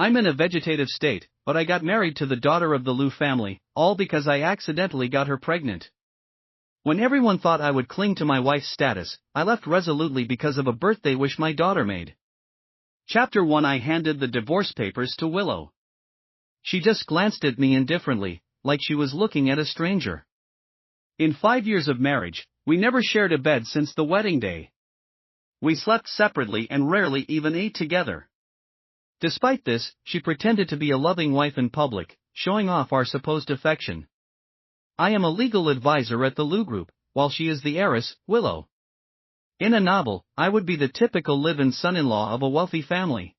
I'm in a vegetative state, but I got married to the daughter of the Liu family, all because I accidentally got her pregnant. When everyone thought I would cling to my wife's status, I left resolutely because of a birthday wish my daughter made. Chapter 1. I handed the divorce papers to Willow. She just glanced at me indifferently, like she was looking at a stranger. In 5 years of marriage, we never shared a bed since the wedding day. We slept separately and rarely even ate together. Despite this, she pretended to be a loving wife in public, showing off our supposed affection. I am a legal advisor at the Liu Group, while she is the heiress, Willow. In a novel, I would be the typical live-in son-in-law of a wealthy family.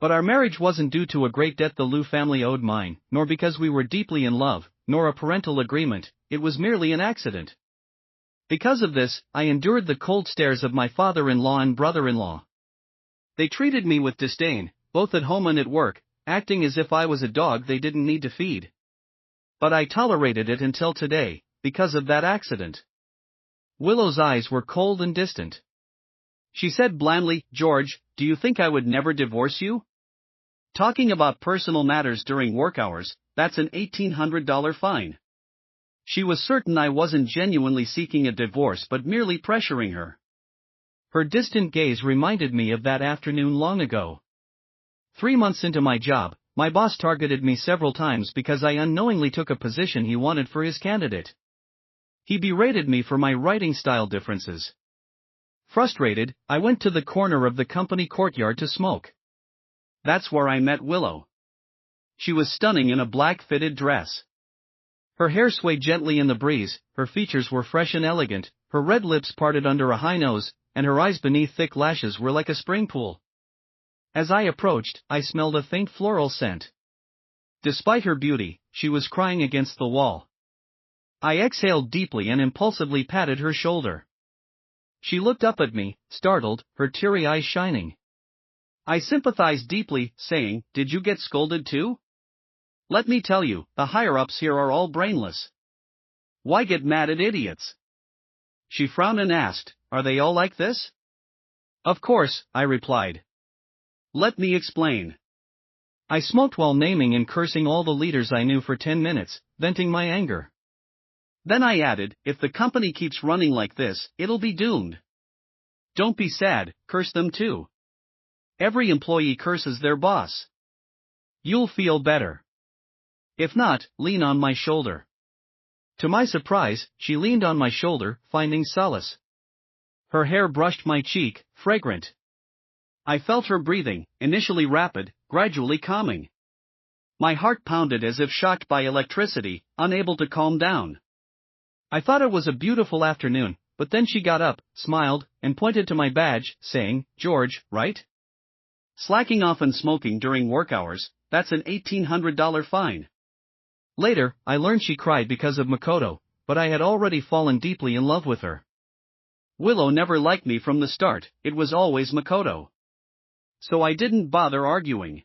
But our marriage wasn't due to a great debt the Liu family owed mine, nor because we were deeply in love, nor a parental agreement, it was merely an accident. Because of this, I endured the cold stares of my father-in-law and brother-in-law. They treated me with disdain, both at home and at work, acting as if I was a dog they didn't need to feed. But I tolerated it until today, because of that accident. Willow's eyes were cold and distant. She said blandly, "George, do you think I would never divorce you? Talking about personal matters during work hours, that's an $1,800 fine." She was certain I wasn't genuinely seeking a divorce but merely pressuring her. Her distant gaze reminded me of that afternoon long ago. 3 months into my job, my boss targeted me several times because I unknowingly took a position he wanted for his candidate. He berated me for my writing style differences. Frustrated, I went to the corner of the company courtyard to smoke. That's where I met Willow. She was stunning in a black fitted dress. Her hair swayed gently in the breeze, her features were fresh and elegant, her red lips parted under a high nose, and her eyes beneath thick lashes were like a spring pool. As I approached, I smelled a faint floral scent. Despite her beauty, she was crying against the wall. I exhaled deeply and impulsively patted her shoulder. She looked up at me, startled, her teary eyes shining. I sympathized deeply, saying, "Did you get scolded too? Let me tell you, the higher-ups here are all brainless. Why get mad at idiots?" She frowned and asked, "Are they all like this?" "Of course," I replied. "Let me explain." I smoked while naming and cursing all the leaders I knew for 10 minutes, venting my anger. Then I added, "If the company keeps running like this, it'll be doomed. Don't be sad, curse them too. Every employee curses their boss. You'll feel better. If not, lean on my shoulder." To my surprise, she leaned on my shoulder, finding solace. Her hair brushed my cheek, fragrant. I felt her breathing, initially rapid, gradually calming. My heart pounded as if shocked by electricity, unable to calm down. I thought it was a beautiful afternoon, but then she got up, smiled, and pointed to my badge, saying, "George, right? Slacking off and smoking during work hours, that's an $1,800 fine." Later, I learned she cried because of Makoto, but I had already fallen deeply in love with her. Willow never liked me from the start, it was always Makoto. So I didn't bother arguing.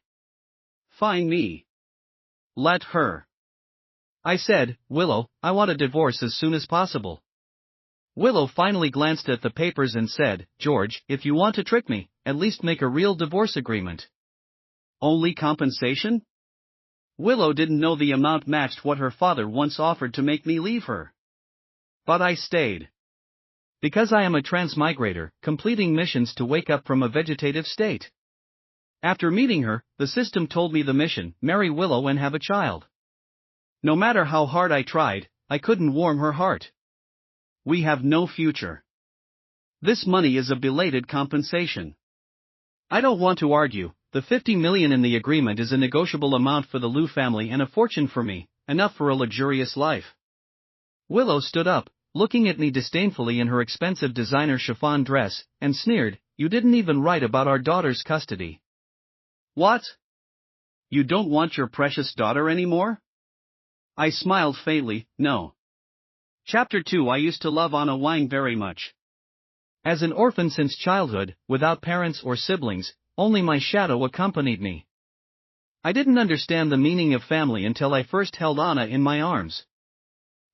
Fine me. Let her. I said, "Willow, I want a divorce as soon as possible." Willow finally glanced at the papers and said, "George, if you want to trick me, at least make a real divorce agreement." Only compensation? Willow didn't know the amount matched what her father once offered to make me leave her. But I stayed. Because I am a transmigrator, completing missions to wake up from a vegetative state. After meeting her, the system told me the mission, marry Willow and have a child. No matter how hard I tried, I couldn't warm her heart. We have no future. This money is a belated compensation. I don't want to argue, the $50 million in the agreement is a negotiable amount for the Liu family and a fortune for me, enough for a luxurious life. Willow stood up, looking at me disdainfully in her expensive designer chiffon dress, and sneered, "You didn't even write about our daughter's custody." What? You don't want your precious daughter anymore? I smiled faintly, no. Chapter 2. I used to love Anna Wang very much. As an orphan since childhood, without parents or siblings, only my shadow accompanied me. I didn't understand the meaning of family until I first held Anna in my arms.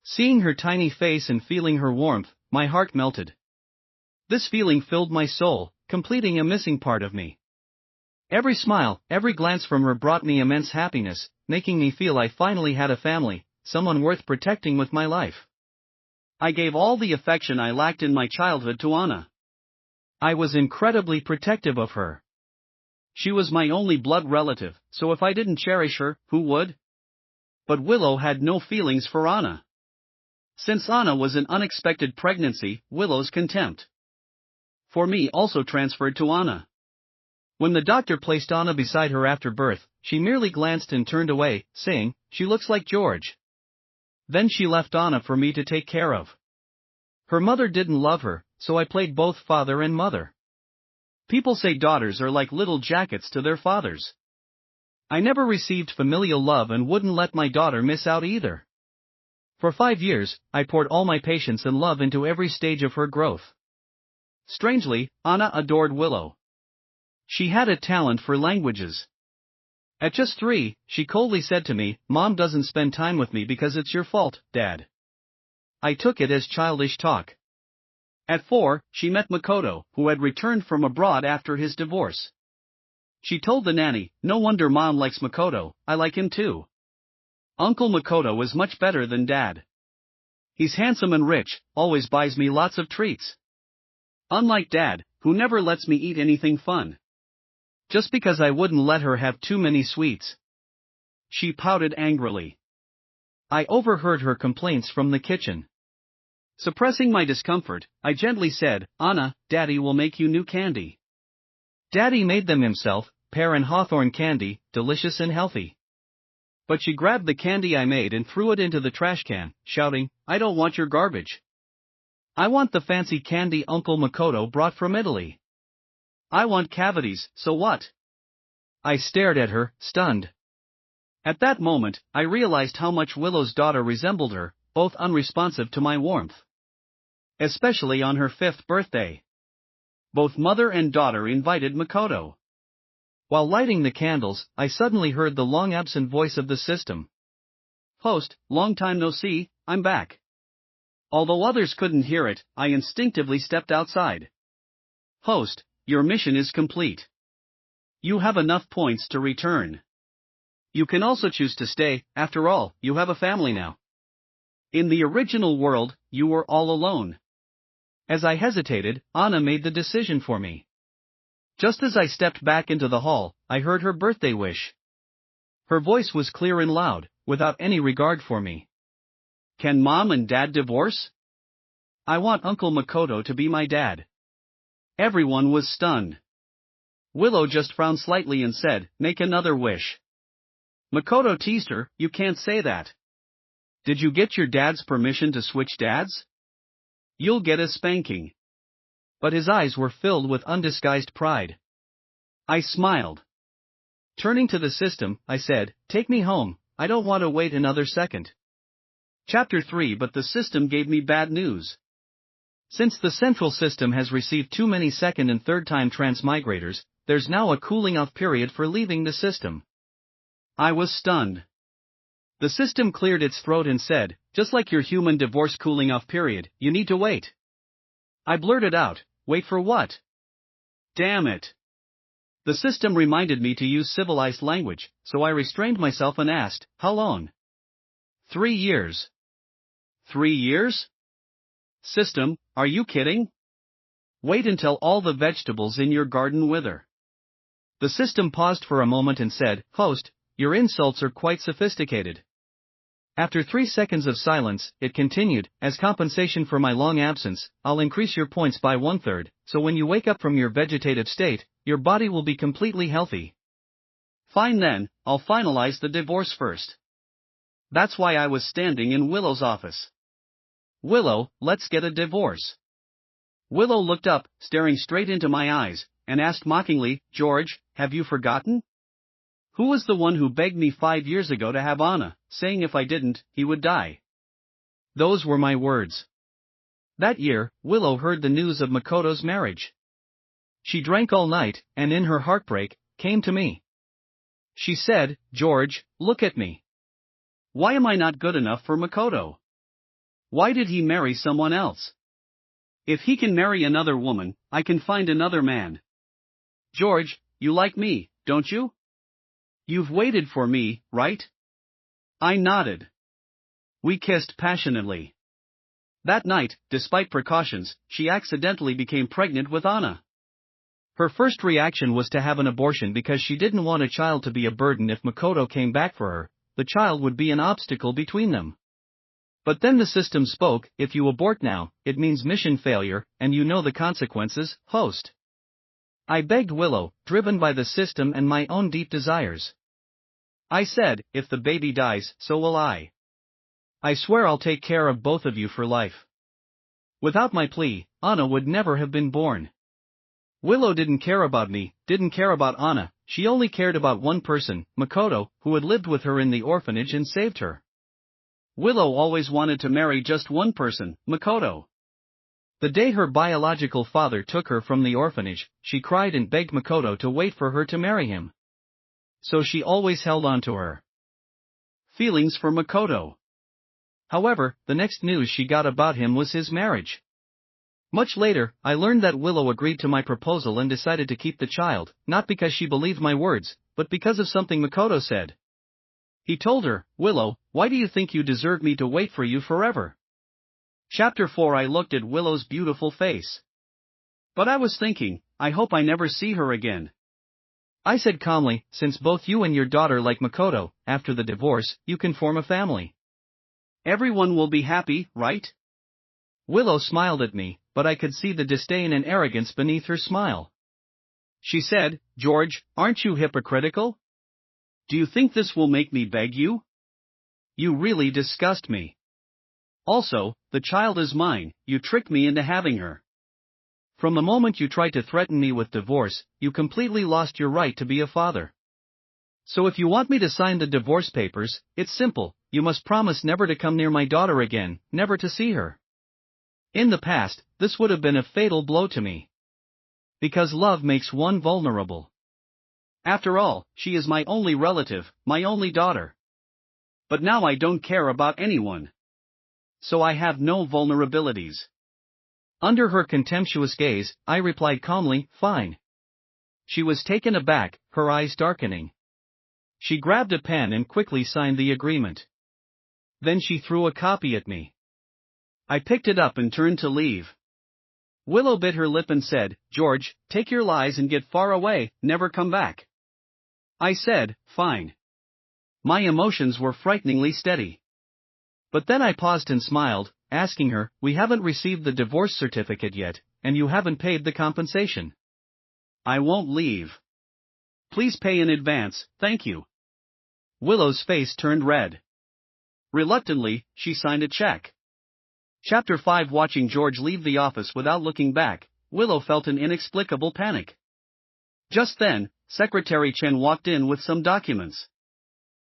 Seeing her tiny face and feeling her warmth, my heart melted. This feeling filled my soul, completing a missing part of me. Every smile, every glance from her brought me immense happiness, making me feel I finally had a family, someone worth protecting with my life. I gave all the affection I lacked in my childhood to Anna. I was incredibly protective of her. She was my only blood relative, so if I didn't cherish her, who would? But Willow had no feelings for Anna. Since Anna was an unexpected pregnancy, Willow's contempt for me also transferred to Anna. When the doctor placed Anna beside her after birth, she merely glanced and turned away, saying, "She looks like George." Then she left Anna for me to take care of. Her mother didn't love her, so I played both father and mother. People say daughters are like little jackets to their fathers. I never received familial love and wouldn't let my daughter miss out either. For 5 years, I poured all my patience and love into every stage of her growth. Strangely, Anna adored Willow. She had a talent for languages. At just 3, she coldly said to me, "Mom doesn't spend time with me because it's your fault, Dad." I took it as childish talk. At 4, she met Makoto, who had returned from abroad after his divorce. She told the nanny, "No wonder Mom likes Makoto, I like him too. Uncle Makoto is much better than Dad. He's handsome and rich, always buys me lots of treats. Unlike Dad, who never lets me eat anything fun." Just because I wouldn't let her have too many sweets. She pouted angrily. I overheard her complaints from the kitchen. Suppressing my discomfort, I gently said, "Anna, Daddy will make you new candy." Daddy made them himself, pear and hawthorn candy, delicious and healthy. But she grabbed the candy I made and threw it into the trash can, shouting, "I don't want your garbage. I want the fancy candy Uncle Makoto brought from Italy. I want cavities, so what?" I stared at her, stunned. At that moment, I realized how much Willow's daughter resembled her, both unresponsive to my warmth. Especially on her 5th birthday. Both mother and daughter invited Makoto. While lighting the candles, I suddenly heard the long-absent voice of the system. "Host, long time no see, I'm back." Although others couldn't hear it, I instinctively stepped outside. "Host, your mission is complete. You have enough points to return. You can also choose to stay, after all, you have a family now. In the original world, you were all alone." As I hesitated, Anna made the decision for me. Just as I stepped back into the hall, I heard her birthday wish. Her voice was clear and loud, without any regard for me. "Can Mom and Dad divorce? I want Uncle Makoto to be my dad." Everyone was stunned. Willow just frowned slightly and said, "Make another wish." Makoto teased her, "You can't say that. Did you get your dad's permission to switch dads? You'll get a spanking." But his eyes were filled with undisguised pride. I smiled. Turning to the system, I said, "Take me home, I don't want to wait another second." Chapter 3. But the system gave me bad news. Since the central system has received too many second and third time transmigrators, there's now a cooling off period for leaving the system. I was stunned. The system cleared its throat and said, "Just like your human divorce cooling off period, you need to wait." I blurted out, "Wait for what?" Damn it. The system reminded me to use civilized language, so I restrained myself and asked, "How long?" 3 years. 3 years? System, are you kidding? Wait until all the vegetables in your garden wither. The system paused for a moment and said, "Host, your insults are quite sophisticated." After 3 seconds of silence, it continued, "As compensation for my long absence, I'll increase your points by 1/3, so when you wake up from your vegetative state, your body will be completely healthy." Fine then, I'll finalize the divorce first. That's why I was standing in Willow's office. "Willow, let's get a divorce." Willow looked up, staring straight into my eyes, and asked mockingly, "George, have you forgotten? Who was the one who begged me 5 years ago to have Anna, saying if I didn't, he would die?" Those were my words. That year, Willow heard the news of Makoto's marriage. She drank all night, and in her heartbreak, came to me. She said, "George, look at me. Why am I not good enough for Makoto? Why did he marry someone else? If he can marry another woman, I can find another man. George, you like me, don't you? You've waited for me, right? I nodded. We kissed passionately. That night, despite precautions, she accidentally became pregnant with Anna. Her first reaction was to have an abortion because she didn't want a child to be a burden. If Makoto came back for her, the child would be an obstacle between them. But then the system spoke, if you abort now, it means mission failure, and you know the consequences, host. I begged Willow, driven by the system and my own deep desires. I said, if the baby dies, so will I. I swear I'll take care of both of you for life. Without my plea, Anna would never have been born. Willow didn't care about me, didn't care about Anna, she only cared about one person, Makoto, who had lived with her in the orphanage and saved her. Willow always wanted to marry just one person, Makoto. The day her biological father took her from the orphanage, she cried and begged Makoto to wait for her to marry him. So she always held on to her feelings for Makoto. However, the next news she got about him was his marriage. Much later, I learned that Willow agreed to my proposal and decided to keep the child, not because she believed my words, but because of something Makoto said. He told her, Willow, why do you think you deserve me to wait for you forever? Chapter 4. I looked at Willow's beautiful face. But I was thinking, I hope I never see her again. I said calmly, since both you and your daughter like Makoto, after the divorce, you can form a family. Everyone will be happy, right? Willow smiled at me, but I could see the disdain and arrogance beneath her smile. She said, George, aren't you hypocritical? Do you think this will make me beg you? You really disgust me. Also, the child is mine, you tricked me into having her. From the moment you tried to threaten me with divorce, you completely lost your right to be a father. So if you want me to sign the divorce papers, it's simple, you must promise never to come near my daughter again, never to see her. In the past, this would have been a fatal blow to me. Because love makes one vulnerable. After all, she is my only relative, my only daughter. But now I don't care about anyone. So I have no vulnerabilities. Under her contemptuous gaze, I replied calmly, fine. She was taken aback, her eyes darkening. She grabbed a pen and quickly signed the agreement. Then she threw a copy at me. I picked it up and turned to leave. Willow bit her lip and said, George, take your lies and get far away, never come back. I said, fine. My emotions were frighteningly steady. But then I paused and smiled, asking her, we haven't received the divorce certificate yet, and you haven't paid the compensation. I won't leave. Please pay in advance, thank you. Willow's face turned red. Reluctantly, she signed a check. Chapter 5. Watching George leave the office without looking back, Willow felt an inexplicable panic. Just then, Secretary Chen walked in with some documents.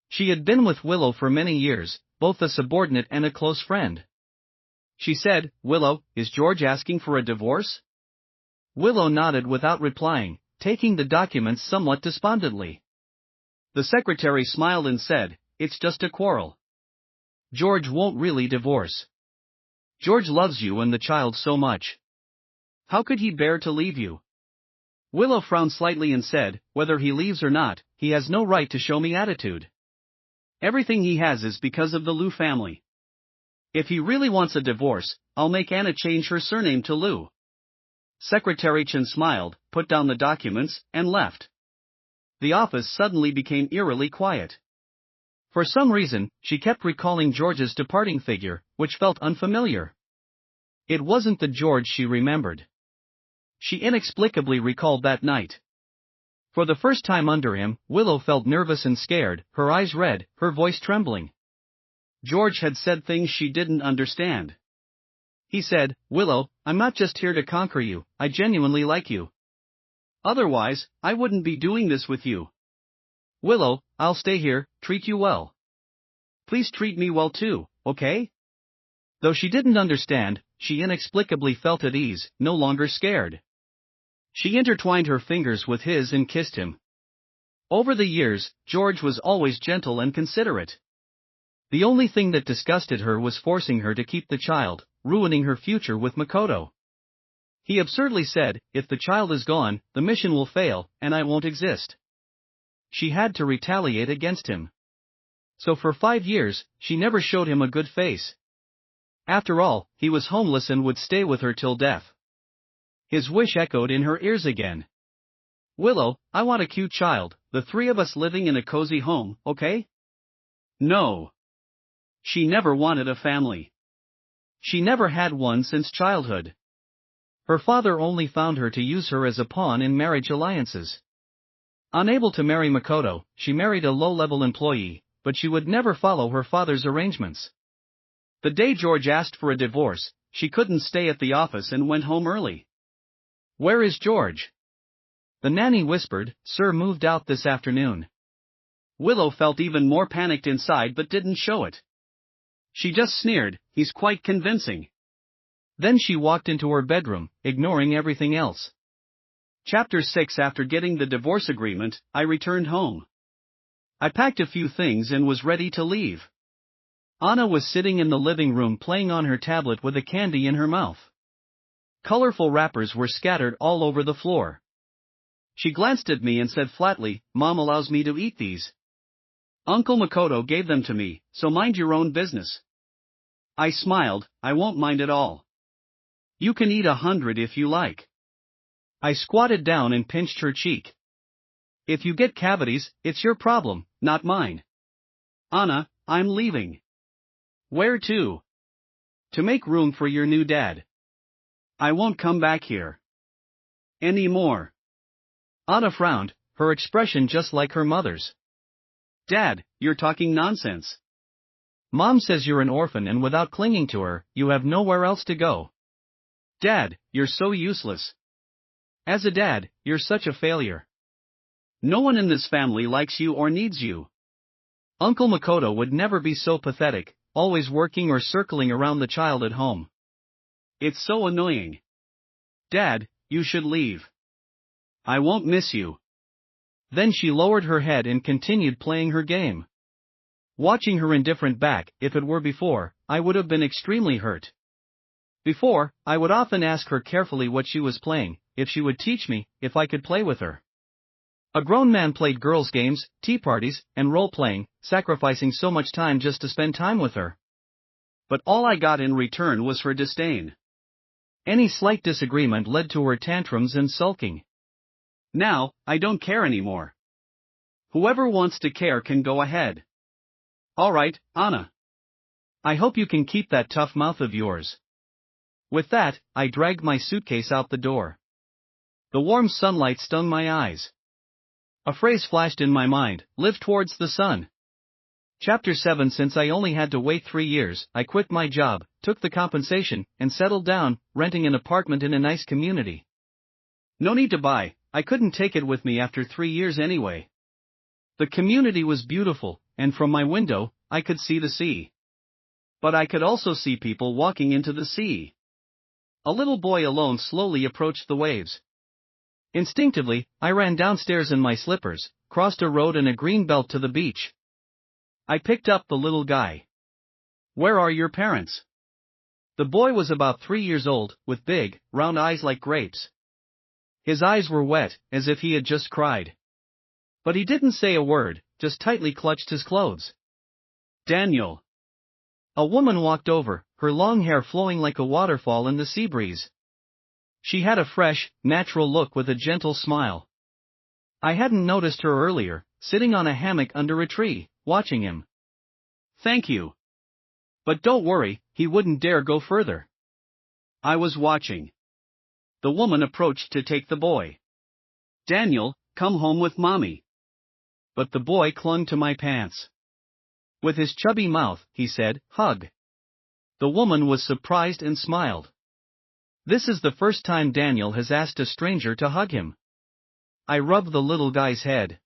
She had been with Willow for many years, both a subordinate and a close friend. She said, Willow, is George asking for a divorce? Willow nodded without replying, taking the documents somewhat despondently. The secretary smiled and said, it's just a quarrel. George won't really divorce. George loves you and the child so much. How could he bear to leave you? Willow frowned slightly and said, whether he leaves or not, he has no right to show me attitude. Everything he has is because of the Liu family. If he really wants a divorce, I'll make Anna change her surname to Liu. Secretary Chen smiled, put down the documents, and left. The office suddenly became eerily quiet. For some reason, she kept recalling George's departing figure, which felt unfamiliar. It wasn't the George she remembered. She inexplicably recalled that night. For the first time under him, Willow felt nervous and scared, her eyes red, her voice trembling. George had said things she didn't understand. He said, Willow, I'm not just here to conquer you, I genuinely like you. Otherwise, I wouldn't be doing this with you. Willow, I'll stay here, treat you well. Please treat me well too, okay? Though she didn't understand, she inexplicably felt at ease, no longer scared. She intertwined her fingers with his and kissed him. Over the years, George was always gentle and considerate. The only thing that disgusted her was forcing her to keep the child, ruining her future with Makoto. He absurdly said, if the child is gone, the mission will fail, and I won't exist. she had to retaliate against him. So for 5 years, she never showed him a good face. After all, he was homeless and would stay with her till death. His wish echoed in her ears again. Willow, I want a cute child, the three of us living in a cozy home, okay? No. She never wanted a family. She never had one since childhood. Her father only found her to use her as a pawn in marriage alliances. Unable to marry Makoto, she married a low-level employee, but she would never follow her father's arrangements. The day George asked for a divorce, she couldn't stay at the office and went home early. Where is George? The nanny whispered, Sir moved out this afternoon. Willow felt even more panicked inside but didn't show it. She just sneered, he's quite convincing. Then she walked into her bedroom, ignoring everything else. Chapter 6. After getting the divorce agreement, I returned home. I packed a few things and was ready to leave. Anna was sitting in the living room playing on her tablet with a candy in her mouth. Colorful wrappers were scattered all over the floor. She glanced at me and said flatly, Mom allows me to eat these. Uncle Makoto gave them to me, so mind your own business. I smiled, I won't mind at all. You can eat 100 if you like. I squatted down and pinched her cheek. If you get cavities, it's your problem, not mine. Anna, I'm leaving. Where to? To make room for your new dad. I won't come back here anymore. Anna frowned, her expression just like her mother's. Dad, you're talking nonsense. Mom says you're an orphan and without clinging to her, you have nowhere else to go. Dad, you're so useless. As a dad, you're such a failure. No one in this family likes you or needs you. Uncle Makoto would never be so pathetic, always working or circling around the child at home. It's so annoying. Dad, you should leave. I won't miss you. Then she lowered her head and continued playing her game. Watching her indifferent back, if it were before, I would have been extremely hurt. Before, I would often ask her carefully what she was playing, if she would teach me, if I could play with her. A grown man played girls' games, tea parties, and role-playing, sacrificing so much time just to spend time with her. But all I got in return was her disdain. Any slight disagreement led to her tantrums and sulking. Now, I don't care anymore. Whoever wants to care can go ahead. Alright, Anna. I hope you can keep that tough mouth of yours. With that, I dragged my suitcase out the door. The warm sunlight stung my eyes. A phrase flashed in my mind, live towards the sun. Chapter 7. Since I only had to wait 3 years, I quit my job, took the compensation, and settled down, renting an apartment in a nice community. No need to buy, I couldn't take it with me after 3 years anyway. The community was beautiful, and from my window, I could see the sea. But I could also see people walking into the sea. A little boy alone slowly approached the waves. Instinctively, I ran downstairs in my slippers, crossed a road and a green belt to the beach. I picked up the little guy. Where are your parents? The boy was about 3 years old, with big, round eyes like grapes. His eyes were wet, as if he had just cried. But he didn't say a word, just tightly clutched his clothes. Daniel. A woman walked over, her long hair flowing like a waterfall in the sea breeze. She had a fresh, natural look with a gentle smile. I hadn't noticed her earlier, sitting on a hammock under a tree, watching him. Thank you. But don't worry, he wouldn't dare go further. I was watching. The woman approached to take the boy. Daniel, come home with mommy. But the boy clung to my pants. With his chubby mouth, he said, hug. The woman was surprised and smiled. This is the first time Daniel has asked a stranger to hug him. I rubbed the little guy's head.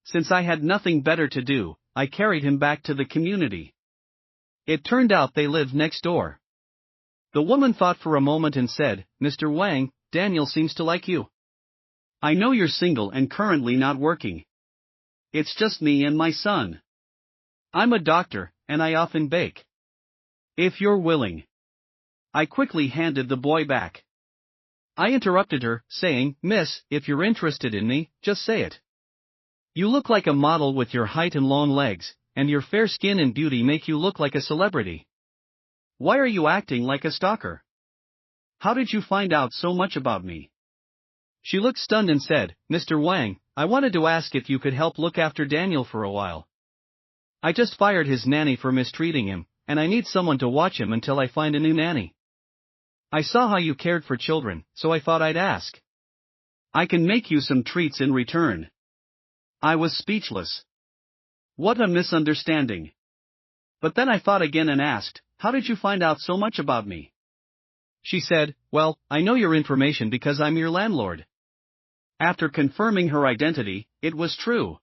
Since I had nothing better to do, I carried him back to the community. It turned out they lived next door. The woman thought for a moment and said, Mr. Wang, Daniel seems to like you. I know you're single and currently not working. It's just me and my son. I'm a doctor, and I often bake. If you're willing. I quickly handed the boy back. I interrupted her, saying, Miss, if you're interested in me, just say it. You look like a model with your height and long legs, and your fair skin and beauty make you look like a celebrity. Why are you acting like a stalker? How did you find out so much about me? She looked stunned and said, Mr. Wang, I wanted to ask if you could help look after Daniel for a while. I just fired his nanny for mistreating him, and I need someone to watch him until I find a new nanny. I saw how you cared for children, so I thought I'd ask. I can make you some treats in return. I was speechless. What a misunderstanding. But then I thought again and asked, how did you find out so much about me? She said, well, I know your information because I'm your landlord. After confirming her identity, it was true.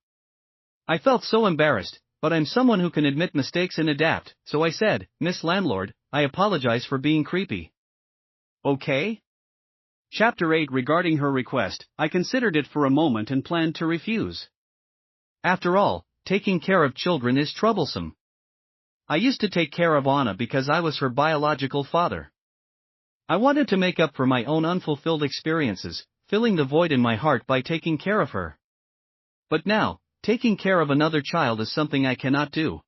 I felt so embarrassed, but I'm someone who can admit mistakes and adapt, so I said, Miss Landlord, I apologize for being creepy. Okay? Chapter 8. Regarding her request, I considered it for a moment and planned to refuse. After all, taking care of children is troublesome. I used to take care of Anna because I was her biological father. I wanted to make up for my own unfulfilled experiences, filling the void in my heart by taking care of her. But now, taking care of another child is something I cannot do.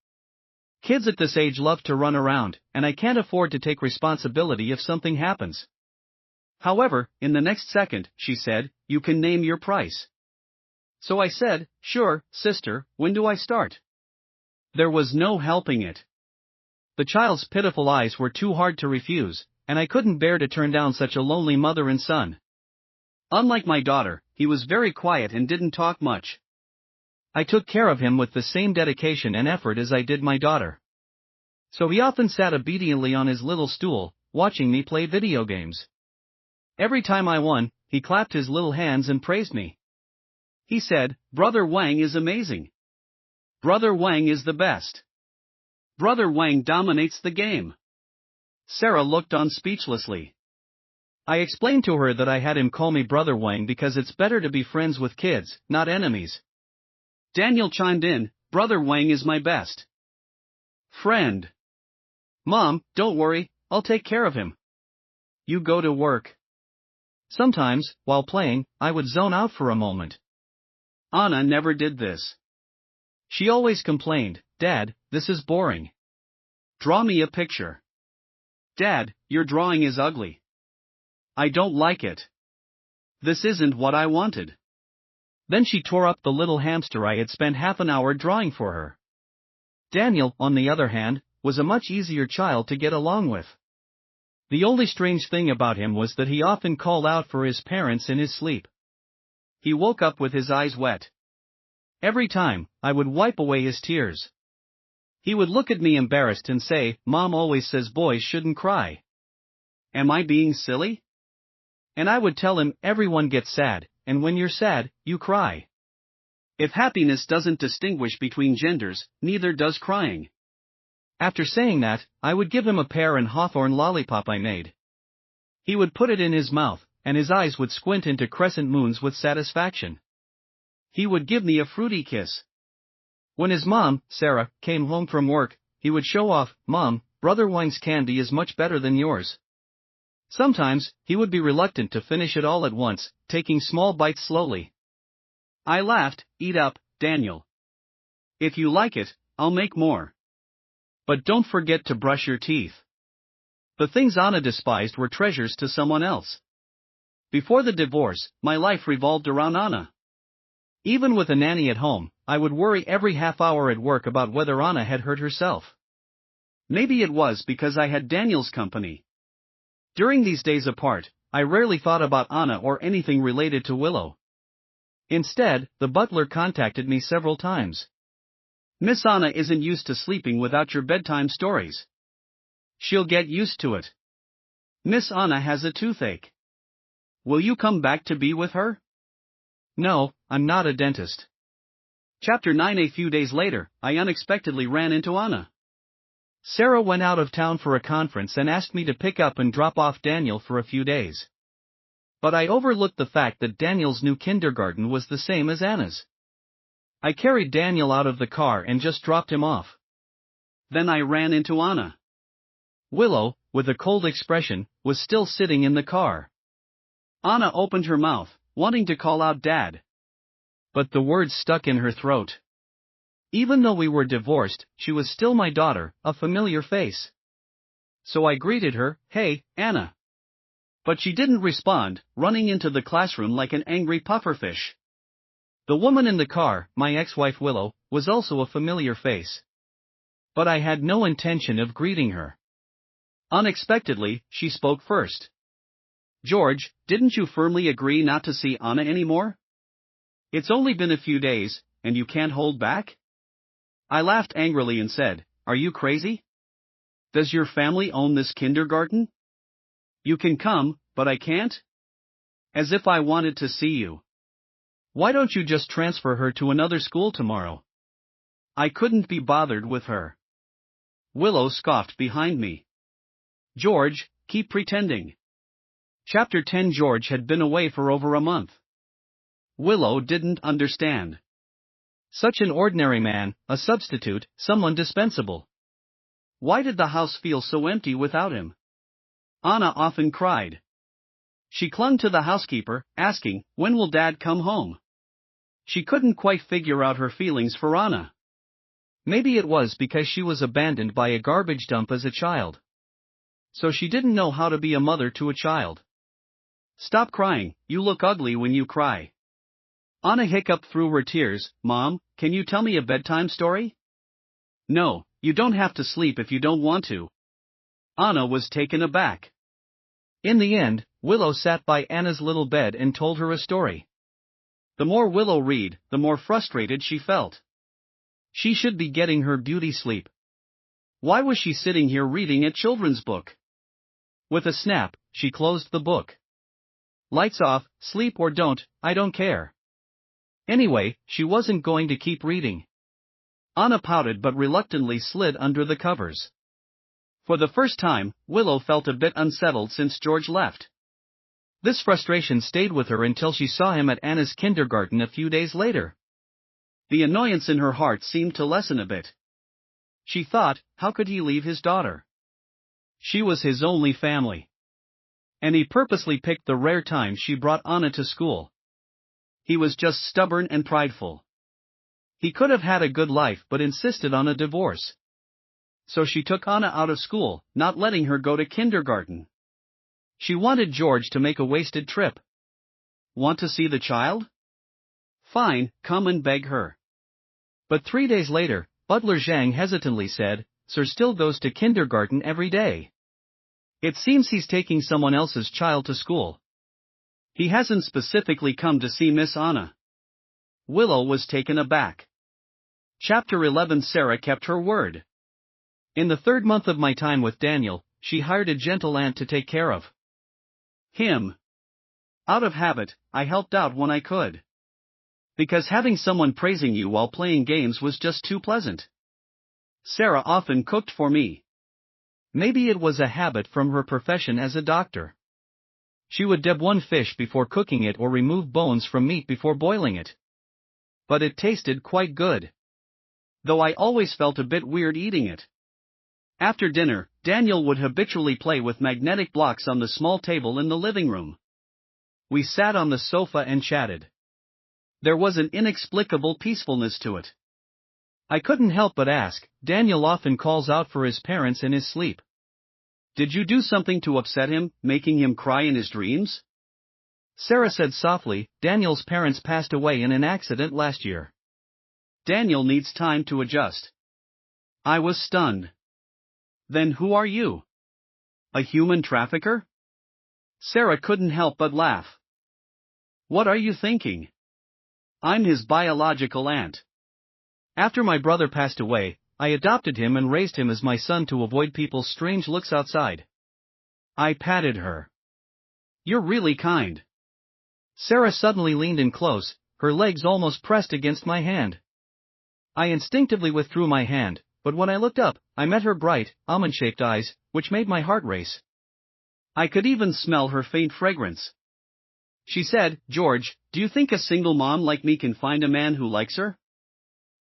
Kids at this age love to run around, and I can't afford to take responsibility if something happens. However, in the next second, she said, you can name your price. So I said, sure, sister, when do I start? There was no helping it. The child's pitiful eyes were too hard to refuse, and I couldn't bear to turn down such a lonely mother and son. Unlike my daughter, he was very quiet and didn't talk much. I took care of him with the same dedication and effort as I did my daughter. So he often sat obediently on his little stool, watching me play video games. Every time I won, he clapped his little hands and praised me. He said, Brother Wang is amazing. Brother Wang is the best. Brother Wang dominates the game. Sarah looked on speechlessly. I explained to her that I had him call me Brother Wang because it's better to be friends with kids, not enemies. Daniel chimed in, Brother Wang is my best friend. Mom, don't worry, I'll take care of him. You go to work. Sometimes, while playing, I would zone out for a moment. Anna never did this. She always complained, Dad, this is boring. Draw me a picture. Dad, your drawing is ugly. I don't like it. This isn't what I wanted. Then she tore up the little hamster I had spent half an hour drawing for her. Daniel, on the other hand, was a much easier child to get along with. The only strange thing about him was that he often called out for his parents in his sleep. He woke up with his eyes wet. Every time, I would wipe away his tears. He would look at me embarrassed and say, Mom always says boys shouldn't cry. Am I being silly? And I would tell him everyone gets sad, and when you're sad, you cry. If happiness doesn't distinguish between genders, neither does crying. After saying that, I would give him a pear and hawthorn lollipop I made. He would put it in his mouth, and his eyes would squint into crescent moons with satisfaction. He would give me a fruity kiss. When his mom, Sarah, came home from work, he would show off, Mom, Brother Wang's candy is much better than yours. Sometimes, he would be reluctant to finish it all at once, taking small bites slowly. I laughed, Eat up, Daniel. If you like it, I'll make more. But don't forget to brush your teeth. The things Anna despised were treasures to someone else. Before the divorce, my life revolved around Anna. Even with a nanny at home, I would worry every half hour at work about whether Anna had hurt herself. Maybe it was because I had Daniel's company. During these days apart, I rarely thought about Anna or anything related to Willow. Instead, the butler contacted me several times. Miss Anna isn't used to sleeping without your bedtime stories. She'll get used to it. Miss Anna has a toothache. Will you come back to be with her? No, I'm not a dentist. Chapter 9. A few days later, I unexpectedly ran into Anna. Sarah went out of town for a conference and asked me to pick up and drop off Daniel for a few days. But I overlooked the fact that Daniel's new kindergarten was the same as Anna's. I carried Daniel out of the car and just dropped him off. Then I ran into Anna. Willow, with a cold expression, was still sitting in the car. Anna opened her mouth, wanting to call out Dad. But the words stuck in her throat. Even though we were divorced, she was still my daughter, a familiar face. So I greeted her, "Hey, Anna." But she didn't respond, running into the classroom like an angry pufferfish. The woman in the car, my ex-wife Willow, was also a familiar face. But I had no intention of greeting her. Unexpectedly, she spoke first. "George, didn't you firmly agree not to see Anna anymore? It's only been a few days, and you can't hold back?" I laughed angrily and said, "Are you crazy? Does your family own this kindergarten? You can come, but I can't? As if I wanted to see you. Why don't you just transfer her to another school tomorrow?" I couldn't be bothered with her. Willow scoffed behind me. "George, keep pretending." Chapter 10. George had been away for over a month. Willow didn't understand. Such an ordinary man, a substitute, someone dispensable. Why did the house feel so empty without him? Anna often cried. She clung to the housekeeper, asking, "When will Dad come home?" She couldn't quite figure out her feelings for Anna. Maybe it was because she was abandoned by a garbage dump as a child. So she didn't know how to be a mother to a child. "Stop crying, you look ugly when you cry." Anna hiccuped through her tears, "Mom, can you tell me a bedtime story?" "No, you don't have to sleep if you don't want to." Anna was taken aback. In the end, Willow sat by Anna's little bed and told her a story. The more Willow read, the more frustrated she felt. She should be getting her beauty sleep. Why was she sitting here reading a children's book? With a snap, she closed the book. "Lights off, sleep or don't, I don't care." Anyway, she wasn't going to keep reading. Anna pouted but reluctantly slid under the covers. For the first time, Willow felt a bit unsettled since George left. This frustration stayed with her until she saw him at Anna's kindergarten a few days later. The annoyance in her heart seemed to lessen a bit. She thought, how could he leave his daughter? She was his only family. And he purposely picked the rare times she brought Anna to school. He was just stubborn and prideful. He could have had a good life but insisted on a divorce. So she took Anna out of school, not letting her go to kindergarten. She wanted George to make a wasted trip. Want to see the child? Fine, come and beg her. But 3 days later, Butler Zhang hesitantly said, "Sir still goes to kindergarten every day. It seems he's taking someone else's child to school. He hasn't specifically come to see Miss Anna." Willow was taken aback. Chapter 11. Sarah kept her word. In the 3rd month of my time with Daniel, she hired a gentle aunt to take care of him. Out of habit, I helped out when I could. Because having someone praising you while playing games was just too pleasant. Sarah often cooked for me. Maybe it was a habit from her profession as a doctor. She would debone fish before cooking it or remove bones from meat before boiling it. But it tasted quite good. Though I always felt a bit weird eating it. After dinner, Daniel would habitually play with magnetic blocks on the small table in the living room. We sat on the sofa and chatted. There was an inexplicable peacefulness to it. I couldn't help but ask, "Daniel often calls out for his parents in his sleep. Did you do something to upset him, making him cry in his dreams?" Sarah said softly, "Daniel's parents passed away in an accident last year. Daniel needs time to adjust." I was stunned. Then who are you? A human trafficker? Sarah couldn't help but laugh. What are you thinking? I'm his biological aunt. After my brother passed away, I adopted him and raised him as my son to avoid people's strange looks outside. I patted her. You're really kind. Sarah suddenly leaned in close, her legs almost pressed against my hand. I instinctively withdrew my hand, but when I looked up, I met her bright, almond-shaped eyes, which made my heart race. I could even smell her faint fragrance. She said, "George, do you think a single mom like me can find a man who likes her?"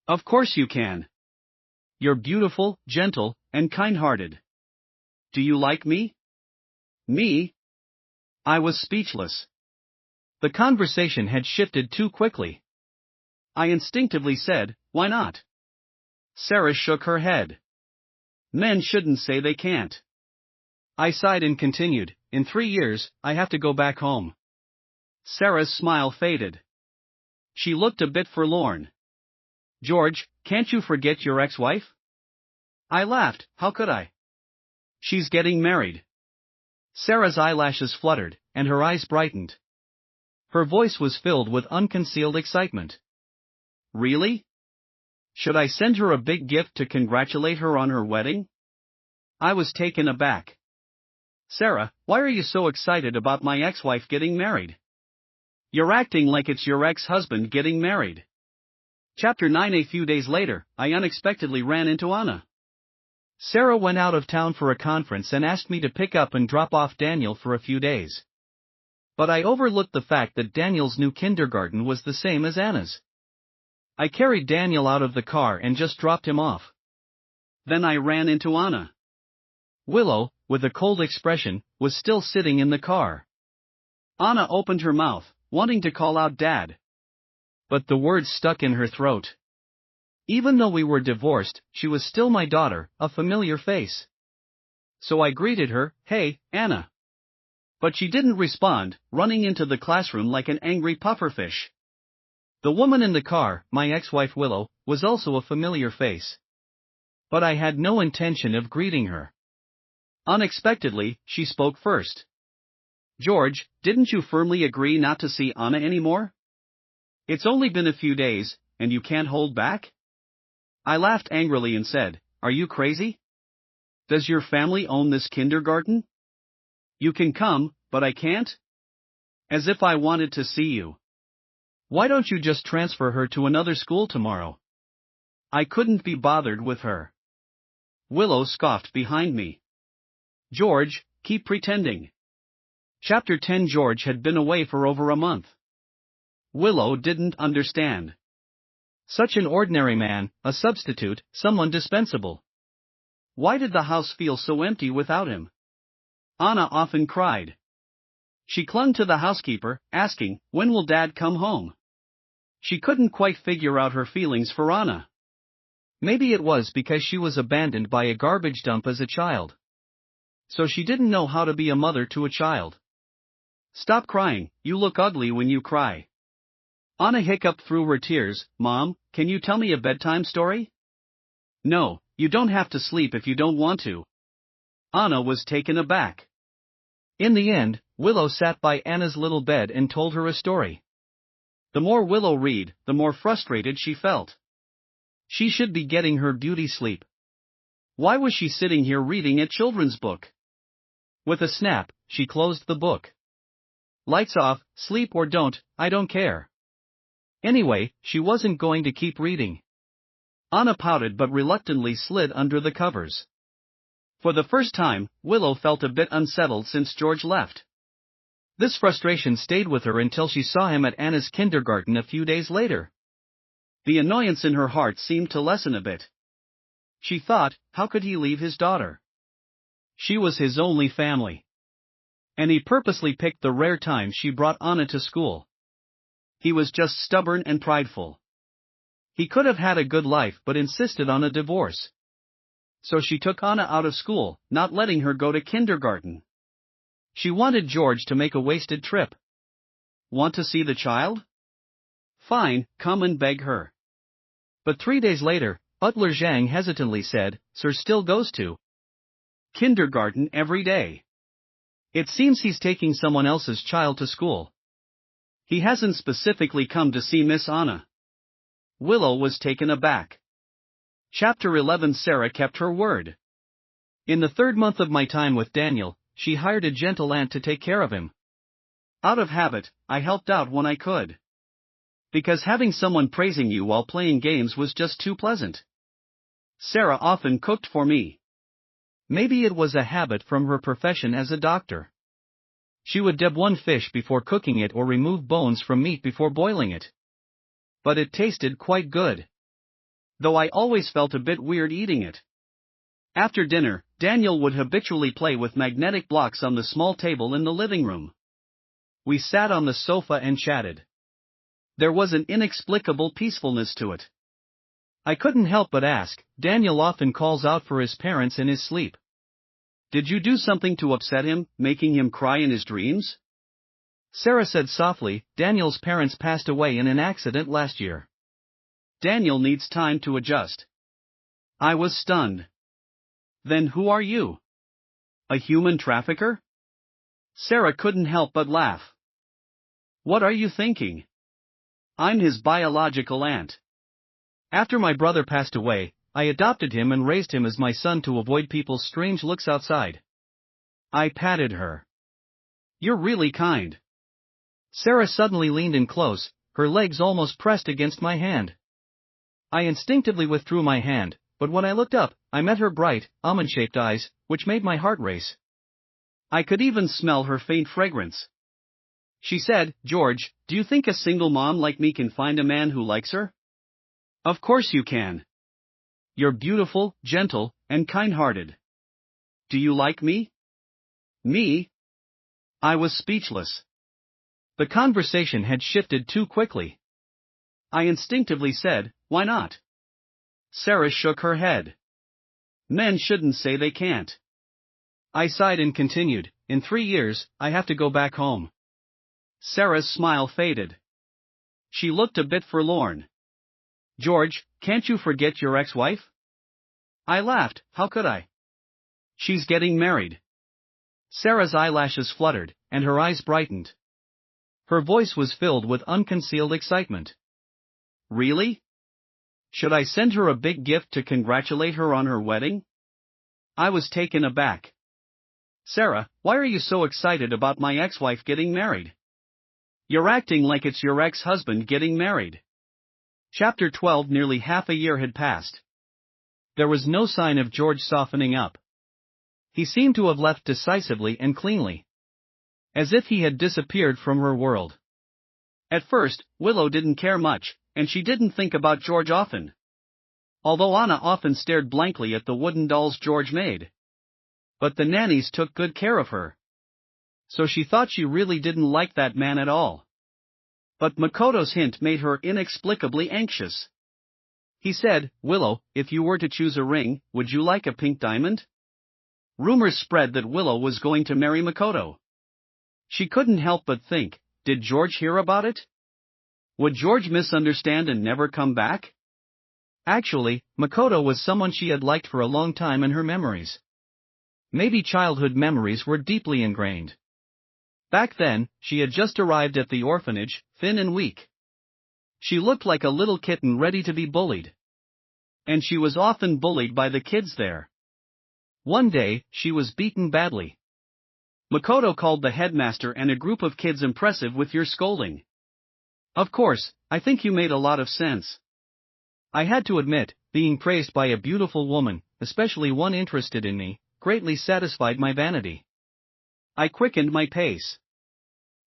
Of course you can. You're beautiful, gentle, and kind-hearted. Do you like me? Me? I was speechless. The conversation had shifted too quickly. I instinctively said, why not? Sarah shook her head. Men shouldn't say they can't. I sighed and continued, in 3 years, I have to go back home. Sarah's smile faded. She looked a bit forlorn. George, can't you forget your ex-wife? I laughed, how could I? She's getting married. Sarah's eyelashes fluttered, and her eyes brightened. Her voice was filled with unconcealed excitement. Really? Should I send her a big gift to congratulate her on her wedding? I was taken aback. Sarah, why are you so excited about my ex-wife getting married? You're acting like it's your ex-husband getting married. Chapter 9. A few days later, I unexpectedly ran into Anna. Sarah went out of town for a conference and asked me to pick up and drop off Daniel for a few days. But I overlooked the fact that Daniel's new kindergarten was the same as Anna's. I carried Daniel out of the car and just dropped him off. Then I ran into Anna. Willow, with a cold expression, was still sitting in the car. Anna opened her mouth, wanting to call out Dad. But the words stuck in her throat. Even though we were divorced, she was still my daughter, a familiar face. So I greeted her, hey, Anna. But she didn't respond, running into the classroom like an angry pufferfish. The woman in the car, my ex-wife Willow, was also a familiar face. But I had no intention of greeting her. Unexpectedly, she spoke first. George, didn't you firmly agree not to see Anna anymore? It's only been a few days, and you can't hold back? I laughed angrily and said, are you crazy? Does your family own this kindergarten? You can come, but I can't? As if I wanted to see you. Why don't you just transfer her to another school tomorrow? I couldn't be bothered with her. Willow scoffed behind me. George, keep pretending. Chapter 10. George had been away for over a month. Willow didn't understand. Such an ordinary man, a substitute, someone dispensable. Why did the house feel so empty without him? Anna often cried. She clung to the housekeeper, asking, when will Dad come home? She couldn't quite figure out her feelings for Anna. Maybe it was because she was abandoned by a garbage dump as a child. So she didn't know how to be a mother to a child. Stop crying, you look ugly when you cry. Anna hiccuped through her tears, Mom, can you tell me a bedtime story? No, you don't have to sleep if you don't want to. Anna was taken aback. In the end, Willow sat by Anna's little bed and told her a story. The more Willow read, the more frustrated she felt. She should be getting her beauty sleep. Why was she sitting here reading a children's book? With a snap, she closed the book. Lights off, sleep or don't, I don't care. Anyway, she wasn't going to keep reading. Anna pouted but reluctantly slid under the covers. For the first time, Willow felt a bit unsettled since George left. This frustration stayed with her until she saw him at Anna's kindergarten a few days later. The annoyance in her heart seemed to lessen a bit. She thought, how could he leave his daughter? She was his only family. And he purposely picked the rare time she brought Anna to school. He was just stubborn and prideful. He could have had a good life but insisted on a divorce. So she took Anna out of school, not letting her go to kindergarten. She wanted George to make a wasted trip. Want to see the child? Fine, come and beg her. But 3 days later, Butler Zhang hesitantly said, Sir still goes to kindergarten every day. It seems he's taking someone else's child to school. He hasn't specifically come to see Miss Anna. Willow was taken aback. Chapter 11. Sarah kept her word. In the 3rd month of my time with Daniel, she hired a gentle aunt to take care of him. Out of habit, I helped out when I could. Because having someone praising you while playing games was just too pleasant. Sarah often cooked for me. Maybe it was a habit from her profession as a doctor. She would deb one fish before cooking it or remove bones from meat before boiling it. But it tasted quite good. Though I always felt a bit weird eating it. After dinner, Daniel would habitually play with magnetic blocks on the small table in the living room. We sat on the sofa and chatted. There was an inexplicable peacefulness to it. I couldn't help but ask, Daniel often calls out for his parents in his sleep. Did you do something to upset him, making him cry in his dreams? Sarah said softly, Daniel's parents passed away in an accident last year. Daniel needs time to adjust. I was stunned. Then who are you? A human trafficker? Sarah couldn't help but laugh. What are you thinking? I'm his biological aunt. After my brother passed away, I adopted him and raised him as my son to avoid people's strange looks outside. I patted her. You're really kind. Sarah suddenly leaned in close, her legs almost pressed against my hand. I instinctively withdrew my hand, but when I looked up, I met her bright, almond-shaped eyes, which made my heart race. I could even smell her faint fragrance. She said, George, do you think a single mom like me can find a man who likes her? Of course you can. You're beautiful, gentle, and kind-hearted. Do you like me? Me? I was speechless. The conversation had shifted too quickly. I instinctively said, why not? Sarah shook her head. Men shouldn't say they can't. I sighed and continued, in 3 years, I have to go back home. Sarah's smile faded. She looked a bit forlorn. George, can't you forget your ex-wife? I laughed, how could I? She's getting married. Sarah's eyelashes fluttered, and her eyes brightened. Her voice was filled with unconcealed excitement. Really? Should I send her a big gift to congratulate her on her wedding? I was taken aback. Sarah, why are you so excited about my ex-wife getting married? You're acting like it's your ex-husband getting married. Chapter 12. Nearly half a year had passed. There was no sign of George softening up. He seemed to have left decisively and cleanly. As if he had disappeared from her world. At first, Willow didn't care much, and she didn't think about George often. Although Anna often stared blankly at the wooden dolls George made. But the nannies took good care of her. So she thought she really didn't like that man at all. But Makoto's hint made her inexplicably anxious. He said, Willow, if you were to choose a ring, would you like a pink diamond? Rumors spread that Willow was going to marry Makoto. She couldn't help but think, did George hear about it? Would George misunderstand and never come back? Actually, Makoto was someone she had liked for a long time in her memories. Maybe childhood memories were deeply ingrained. Back then, she had just arrived at the orphanage, thin and weak. She looked like a little kitten ready to be bullied. And she was often bullied by the kids there. One day, she was beaten badly. Makoto called the headmaster and a group of kids impressive with your scolding. Of course, I think you made a lot of sense. I had to admit, being praised by a beautiful woman, especially one interested in me, greatly satisfied my vanity. I quickened my pace.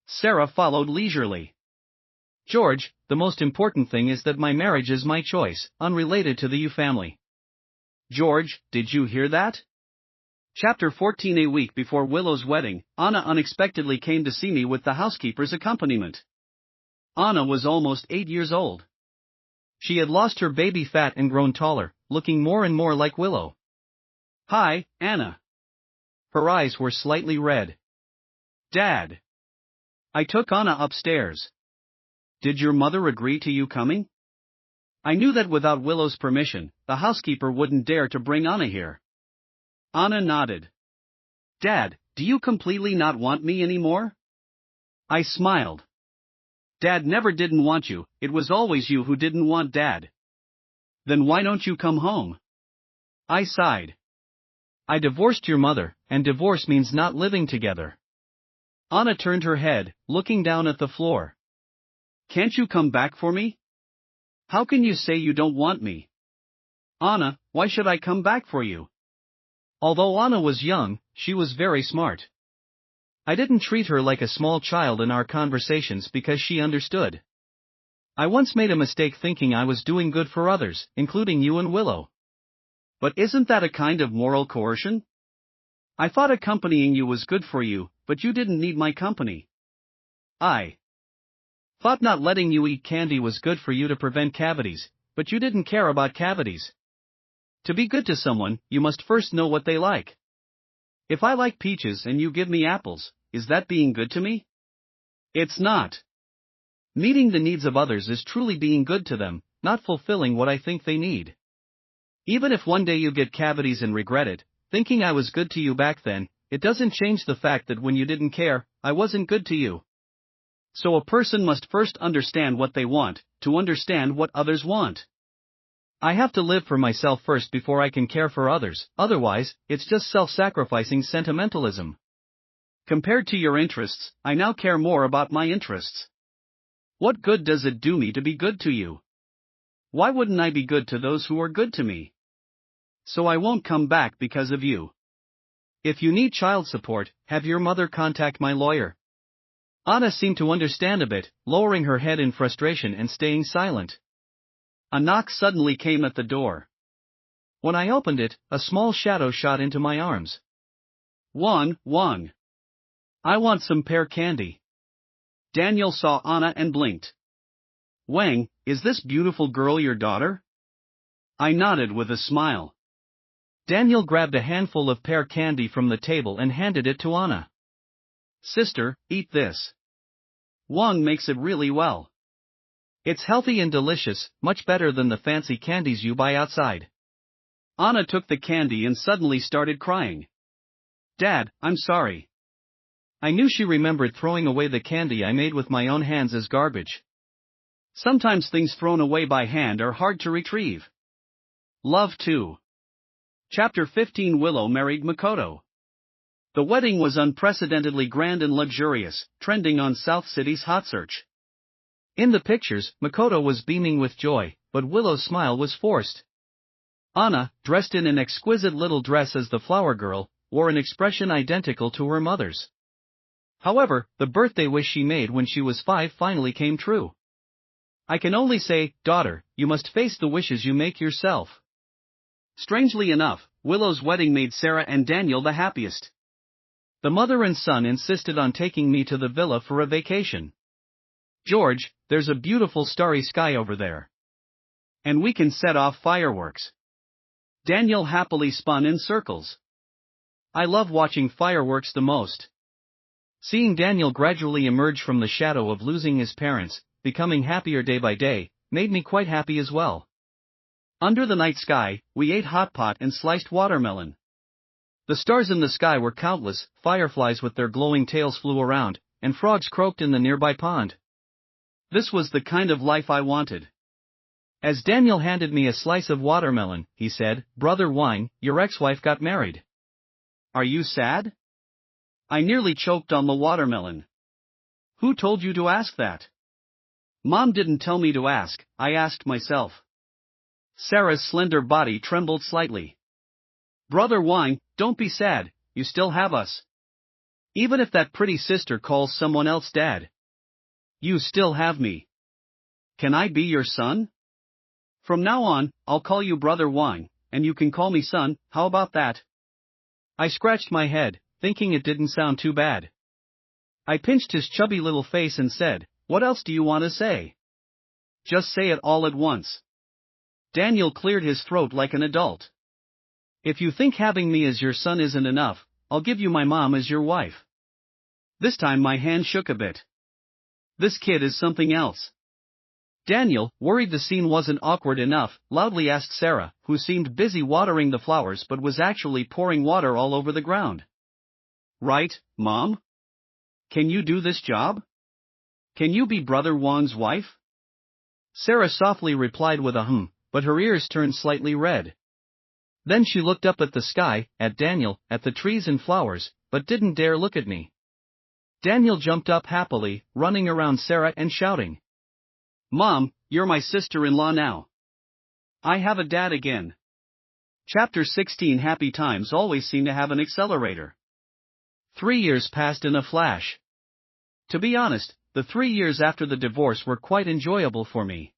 Sarah followed leisurely. George, the most important thing is that my marriage is my choice, unrelated to the Yu family. George, did you hear that? Chapter 14. A week before Willow's wedding, Anna unexpectedly came to see me with the housekeeper's accompaniment. Anna was almost 8 years old. She had lost her baby fat and grown taller, looking more and more like Willow. Hi, Anna. Her eyes were slightly red. Dad. I took Anna upstairs. Did your mother agree to you coming? I knew that without Willow's permission, the housekeeper wouldn't dare to bring Anna here. Anna nodded. Dad, do you completely not want me anymore? I smiled. Dad never didn't want you, it was always you who didn't want Dad. Then why don't you come home? I sighed. I divorced your mother, and divorce means not living together. Anna turned her head, looking down at the floor. Can't you come back for me? How can you say you don't want me? Anna, why should I come back for you? Although Anna was young, she was very smart. I didn't treat her like a small child in our conversations because she understood. I once made a mistake thinking I was doing good for others, including you and Willow. But isn't that a kind of moral coercion? I thought accompanying you was good for you, but you didn't need my company. I Thought not letting you eat candy was good for you to prevent cavities, but you didn't care about cavities. To be good to someone, you must first know what they like. If I like peaches and you give me apples, is that being good to me? It's not. Meeting the needs of others is truly being good to them, not fulfilling what I think they need. Even if one day you get cavities and regret it, thinking I was good to you back then, it doesn't change the fact that when you didn't care, I wasn't good to you. So a person must first understand what they want, to understand what others want. I have to live for myself first before I can care for others, otherwise, it's just self-sacrificing sentimentalism. Compared to your interests, I now care more about my interests. What good does it do me to be good to you? Why wouldn't I be good to those who are good to me? So I won't come back because of you. If you need child support, have your mother contact my lawyer. Anna seemed to understand a bit, lowering her head in frustration and staying silent. A knock suddenly came at the door. When I opened it, a small shadow shot into my arms. Wang. I want some pear candy. Daniel saw Anna and blinked. Wang, is this beautiful girl your daughter? I nodded with a smile. Daniel grabbed a handful of pear candy from the table and handed it to Anna. Sister, eat this. Wang makes it really well. It's healthy and delicious, much better than the fancy candies you buy outside. Anna took the candy and suddenly started crying. Dad, I'm sorry. I knew she remembered throwing away the candy I made with my own hands as garbage. Sometimes things thrown away by hand are hard to retrieve. Love 2. Chapter 15. Willow married Makoto. The wedding was unprecedentedly grand and luxurious, trending on South City's hot search. In the pictures, Makoto was beaming with joy, but Willow's smile was forced. Anna, dressed in an exquisite little dress as the flower girl, wore an expression identical to her mother's. However, the birthday wish she made when she was 5 finally came true. I can only say, daughter, you must face the wishes you make yourself. Strangely enough, Willow's wedding made Sarah and Daniel the happiest. The mother and son insisted on taking me to the villa for a vacation. George, there's a beautiful starry sky over there. And we can set off fireworks. Daniel happily spun in circles. I love watching fireworks the most. Seeing Daniel gradually emerge from the shadow of losing his parents, becoming happier day by day, made me quite happy as well. Under the night sky, we ate hot pot and sliced watermelon. The stars in the sky were countless, fireflies with their glowing tails flew around, and frogs croaked in the nearby pond. This was the kind of life I wanted. As Daniel handed me a slice of watermelon, he said, Brother Wang, your ex-wife got married. Are you sad? I nearly choked on the watermelon. Who told you to ask that? Mom didn't tell me to ask, I asked myself. Sarah's slender body trembled slightly. Brother Wang, don't be sad, you still have us. Even if that pretty sister calls someone else dad. You still have me. Can I be your son? From now on, I'll call you Brother Wang, and you can call me son, how about that? I scratched my head, thinking it didn't sound too bad. I pinched his chubby little face and said, what else do you want to say? Just say it all at once. Daniel cleared his throat like an adult. If you think having me as your son isn't enough, I'll give you my mom as your wife. This time my hand shook a bit. This kid is something else. Daniel, worried the scene wasn't awkward enough, loudly asked Sarah, who seemed busy watering the flowers but was actually pouring water all over the ground. Right, Mom? Can you do this job? Can you be Brother Wang's wife? Sarah softly replied with a but her ears turned slightly red. Then she looked up at the sky, at Daniel, at the trees and flowers, but didn't dare look at me. Daniel jumped up happily, running around Sarah and shouting. Mom, you're my sister-in-law now. I have a dad again. Chapter 16. Happy times always seem to have an accelerator. 3 years passed in a flash. To be honest, the 3 years after the divorce were quite enjoyable for me.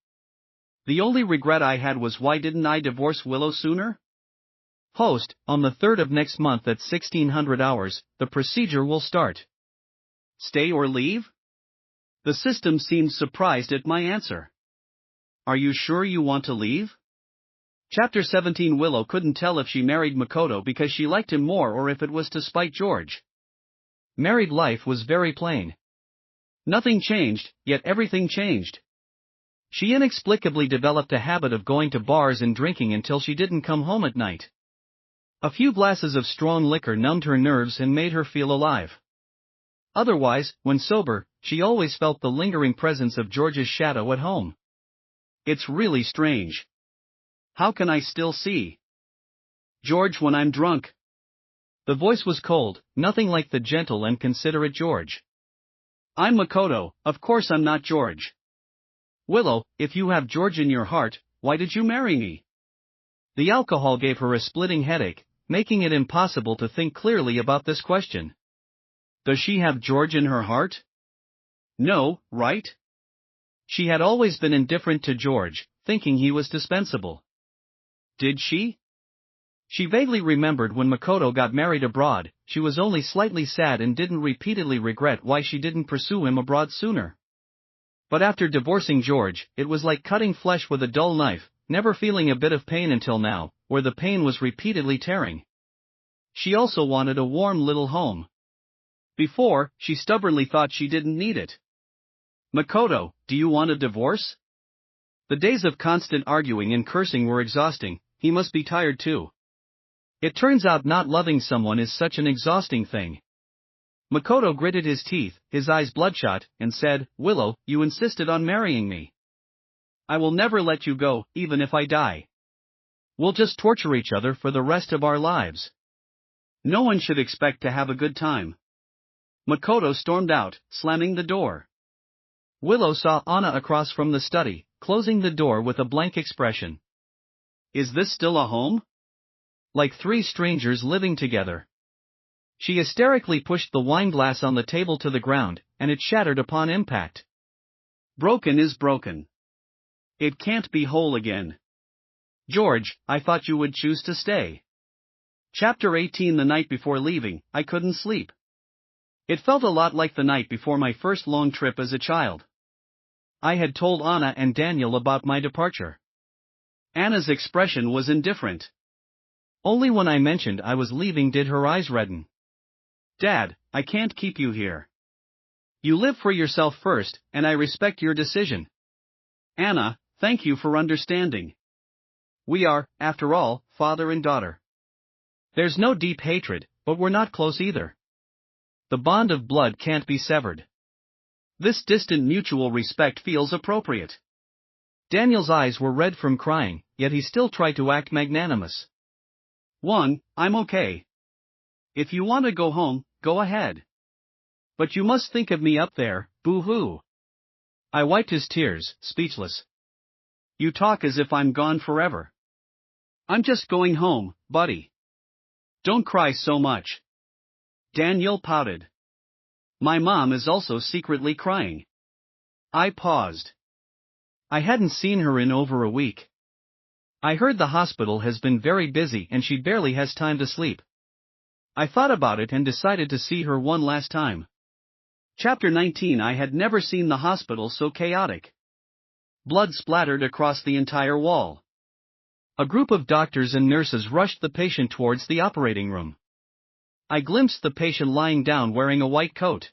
The only regret I had was why didn't I divorce Willow sooner? Host, on the 3rd of next month at 1600 hours, the procedure will start. Stay or leave? The system seemed surprised at my answer. Are you sure you want to leave? Chapter 17. Willow couldn't tell if she married Makoto because she liked him more or if it was to spite George. Married life was very plain. Nothing changed, yet everything changed. She inexplicably developed a habit of going to bars and drinking until she didn't come home at night. A few glasses of strong liquor numbed her nerves and made her feel alive. Otherwise, when sober, she always felt the lingering presence of George's shadow at home. It's really strange. How can I still see George when I'm drunk? The voice was cold, nothing like the gentle and considerate George. I'm Makoto, of course I'm not George. Willow, if you have George in your heart, why did you marry me? The alcohol gave her a splitting headache, making it impossible to think clearly about this question. Does she have George in her heart? No, right? She had always been indifferent to George, thinking he was dispensable. Did she? She vaguely remembered when Makoto got married abroad, she was only slightly sad and didn't repeatedly regret why she didn't pursue him abroad sooner. But after divorcing George, it was like cutting flesh with a dull knife, never feeling a bit of pain until now, where the pain was repeatedly tearing. She also wanted a warm little home. Before, she stubbornly thought she didn't need it. Makoto, do you want a divorce? The days of constant arguing and cursing were exhausting, he must be tired too. It turns out not loving someone is such an exhausting thing. Makoto gritted his teeth, his eyes bloodshot, and said, Willow, you insisted on marrying me. I will never let you go, even if I die. We'll just torture each other for the rest of our lives. No one should expect to have a good time. Makoto stormed out, slamming the door. Willow saw Anna across from the study, closing the door with a blank expression. Is this still a home? Like three strangers living together. She hysterically pushed the wine glass on the table to the ground, and it shattered upon impact. Broken is broken. It can't be whole again. George, I thought you would choose to stay. Chapter 18. The night before leaving, I couldn't sleep. It felt a lot like the night before my first long trip as a child. I had told Anna and Daniel about my departure. Anna's expression was indifferent. Only when I mentioned I was leaving did her eyes redden. Dad, I can't keep you here. You live for yourself first, and I respect your decision. Anna, thank you for understanding. We are, after all, father and daughter. There's no deep hatred, but we're not close either. The bond of blood can't be severed. This distant mutual respect feels appropriate. Daniel's eyes were red from crying, yet he still tried to act magnanimous. I'm okay. If you want to go home, go ahead. But you must think of me up there, boo-hoo. I wiped his tears, speechless. You talk as if I'm gone forever. I'm just going home, buddy. Don't cry so much. Daniel pouted. My mom is also secretly crying. I paused. I hadn't seen her in over a week. I heard the hospital has been very busy and she barely has time to sleep. I thought about it and decided to see her one last time. Chapter 19. I had never seen the hospital so chaotic. Blood splattered across the entire wall. A group of doctors and nurses rushed the patient towards the operating room. I glimpsed the patient lying down wearing a white coat.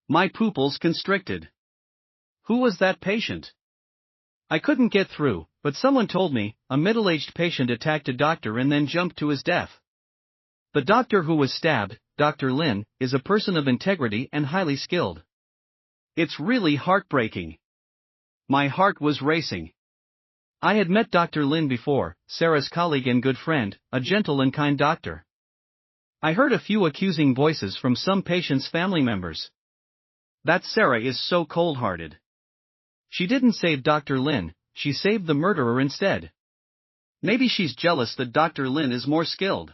My pupils constricted. Who was that patient? I couldn't get through, but someone told me, a middle-aged patient attacked a doctor and then jumped to his death. The doctor who was stabbed, Dr. Lin, is a person of integrity and highly skilled. It's really heartbreaking. My heart was racing. I had met Dr. Lin before, Sarah's colleague and good friend, a gentle and kind doctor. I heard a few accusing voices from some patients' family members. That Sarah is so cold-hearted. She didn't save Dr. Lin, she saved the murderer instead. Maybe she's jealous that Dr. Lin is more skilled.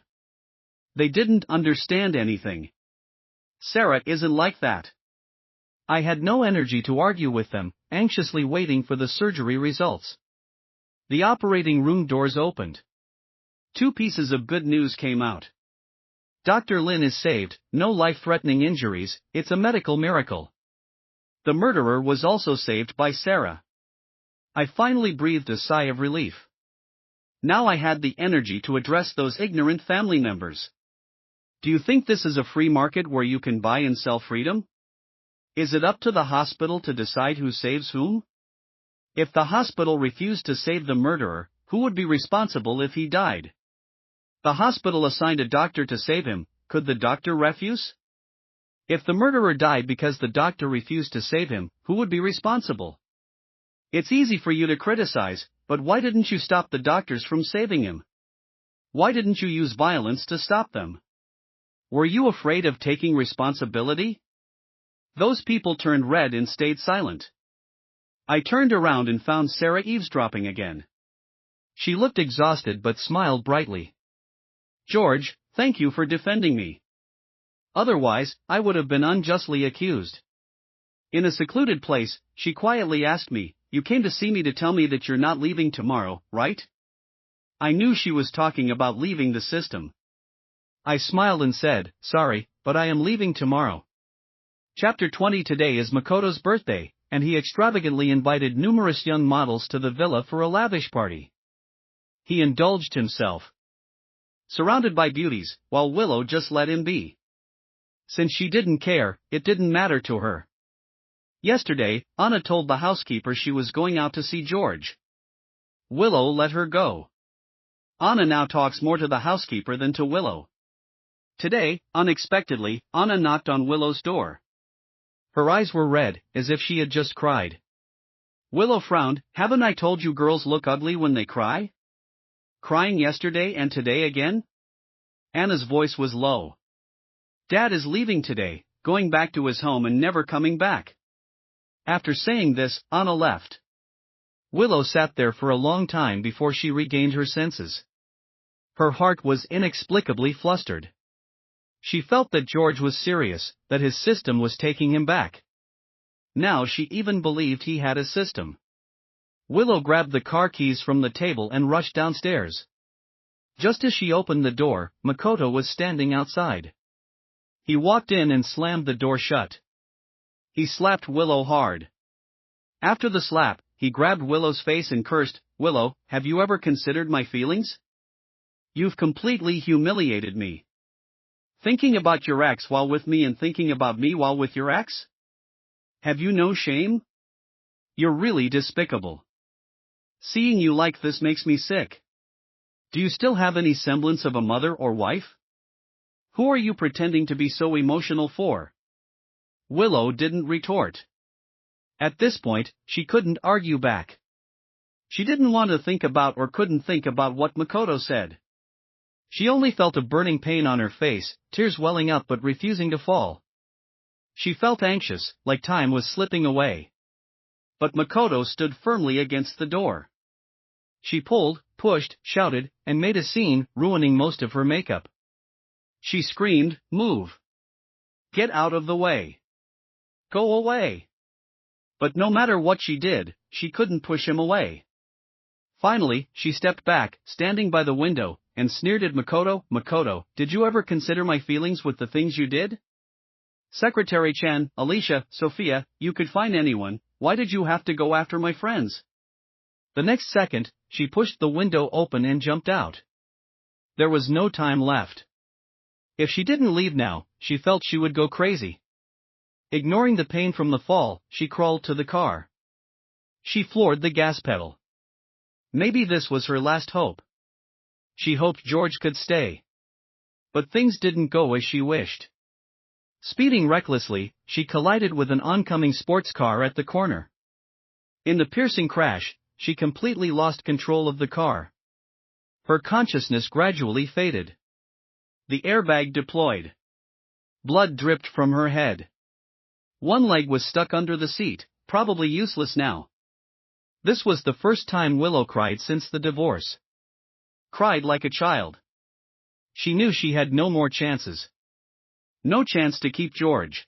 They didn't understand anything. Sarah isn't like that. I had no energy to argue with them, anxiously waiting for the surgery results. The operating room doors opened. 2 pieces of good news came out. Dr. Lin is saved, no life-threatening injuries, it's a medical miracle. The murderer was also saved by Sarah. I finally breathed a sigh of relief. Now I had the energy to address those ignorant family members. Do you think this is a free market where you can buy and sell freedom? Is it up to the hospital to decide who saves whom? If the hospital refused to save the murderer, who would be responsible if he died? The hospital assigned a doctor to save him, could the doctor refuse? If the murderer died because the doctor refused to save him, who would be responsible? It's easy for you to criticize, but why didn't you stop the doctors from saving him? Why didn't you use violence to stop them? Were you afraid of taking responsibility? Those people turned red and stayed silent. I turned around and found Sarah eavesdropping again. She looked exhausted but smiled brightly. George, thank you for defending me. Otherwise, I would have been unjustly accused. In a secluded place, she quietly asked me, "You came to see me to tell me that you're not leaving tomorrow, right?" I knew she was talking about leaving the system. I smiled and said, "Sorry, but I am leaving tomorrow." Chapter 20. Today is Makoto's birthday, and he extravagantly invited numerous young models to the villa for a lavish party. He indulged himself, surrounded by beauties, while Willow just let him be. Since she didn't care, it didn't matter to her. Yesterday, Anna told the housekeeper she was going out to see George. Willow let her go. Anna now talks more to the housekeeper than to Willow. Today, unexpectedly, Anna knocked on Willow's door. Her eyes were red, as if she had just cried. Willow frowned. "Haven't I told you girls look ugly when they cry? Crying yesterday and today again?" Anna's voice was low. "Dad is leaving today, going back to his home and never coming back." After saying this, Anna left. Willow sat there for a long time before she regained her senses. Her heart was inexplicably flustered. She felt that George was serious, that his system was taking him back. Now she even believed he had a system. Willow grabbed the car keys from the table and rushed downstairs. Just as she opened the door, Makoto was standing outside. He walked in and slammed the door shut. He slapped Willow hard. After the slap, he grabbed Willow's face and cursed, "Willow, have you ever considered my feelings? You've completely humiliated me. Thinking about your ex while with me and thinking about me while with your ex? Have you no shame? You're really despicable. Seeing you like this makes me sick. Do you still have any semblance of a mother or wife? Who are you pretending to be so emotional for?" Willow didn't retort. At this point, she couldn't argue back. She didn't want to think about or couldn't think about what Makoto said. She only felt a burning pain on her face, tears welling up but refusing to fall. She felt anxious, like time was slipping away. But Makoto stood firmly against the door. She pulled, pushed, shouted, and made a scene, ruining most of her makeup. She screamed, "Move! Get out of the way! Go away!" But no matter what she did, she couldn't push him away. Finally, she stepped back, standing by the window, and sneered at Makoto. "Makoto, did you ever consider my feelings with the things you did? Secretary Chan, Alicia, Sophia, you could find anyone, why did you have to go after my friends?" The next second, she pushed the window open and jumped out. There was no time left. If she didn't leave now, she felt she would go crazy. Ignoring the pain from the fall, she crawled to the car. She floored the gas pedal. Maybe this was her last hope. She hoped George could stay. But things didn't go as she wished. Speeding recklessly, she collided with an oncoming sports car at the corner. In the piercing crash, she completely lost control of the car. Her consciousness gradually faded. The airbag deployed. Blood dripped from her head. One leg was stuck under the seat, probably useless now. This was the first time Willow cried since the divorce. Cried like a child. She knew she had no more chances. No chance to keep George.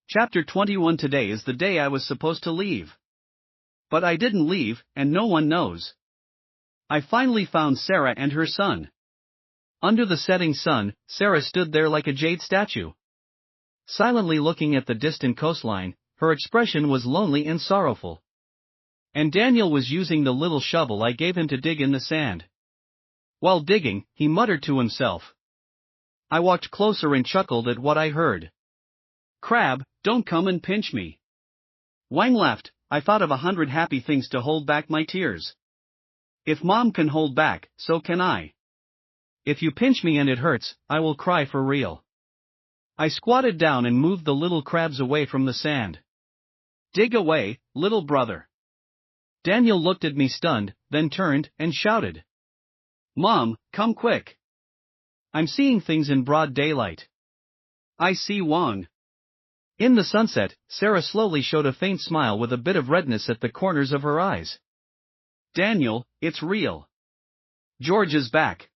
Chapter 21. Today is the day I was supposed to leave. But I didn't leave, and no one knows. I finally found Sarah and her son. Under the setting sun, Sarah stood there like a jade statue. Silently looking at the distant coastline, her expression was lonely and sorrowful. And Daniel was using the little shovel I gave him to dig in the sand. While digging, he muttered to himself. I walked closer and chuckled at what I heard. Crab, don't come and pinch me. Wang laughed. I thought of 100 happy things to hold back my tears. If Mom can hold back, so can I. If you pinch me and it hurts, I will cry for real. I squatted down and moved the little crabs away from the sand. Dig away, little brother. Daniel looked at me stunned, then turned and shouted. Mom, come quick. I'm seeing things in broad daylight. I see Wang. In the sunset, Sarah slowly showed a faint smile with a bit of redness at the corners of her eyes. Daniel, it's real. George is back.